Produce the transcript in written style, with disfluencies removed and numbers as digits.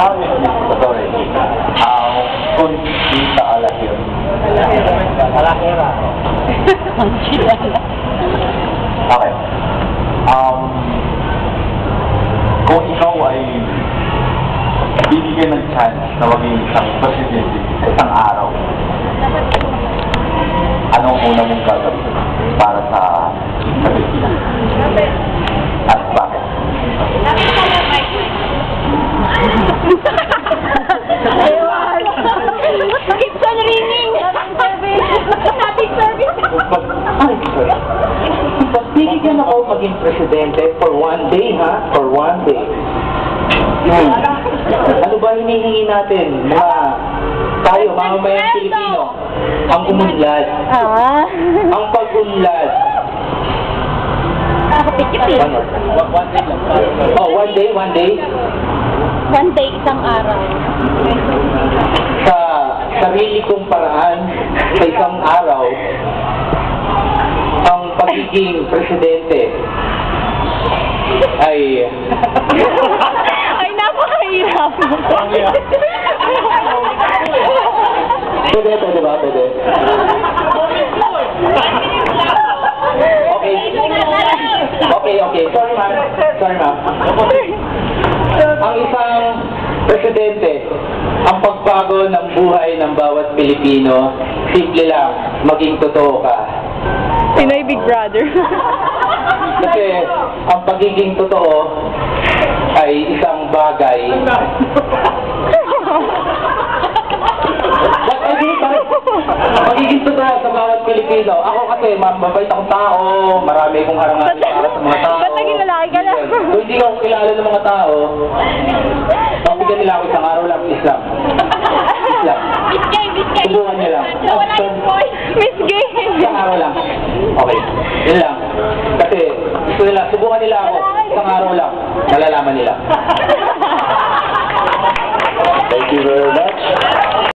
Sorry. Kung kita alas yun. Alakera. Okay. Kung ikaw ay bibigyan ng chance na maging isang presidente sa isang araw, anong una mong gagawin para sa Pilipinas? At bakit? Keeps on ringing. Happy service. Pag bibigyan ako maging presidente for one day, ha? For one day. Ano ba hinihingi natin? Tayo, mamamayang Pilipino. Ang umunlad. Ang pag-unlad. One day lang. Oh, one day? One day, isang araw. Sa sarili kong paraan, sa isang araw, ang pagiging presidente ay napakahirap. Pwede ba? Pwede. Okay. Sorry, ma'am. Ang isang presidente, ang pagbago ng buhay ng bawat Pilipino, simple lang, maging totoo ka. Pinoy Big Brother. Kasi ang pagiging totoo ay isang bagay. Pagiging totoo sa bawat Pilipino. Ako kasi, mabait akong tao, marami akong harangan para sa mga tao. Ba't naging lalaki ka na? Kung hindi ako kilala ng mga tao, pabigyan nila ako isang araw lang, Islam. Miss Gay. Subukan nila lang. Miss Gay. Isang araw lang. Okay. Yun lang. Kasi gusto nila, subukan nila ako. Isang araw lang. Malalaman nila. Thank you very much.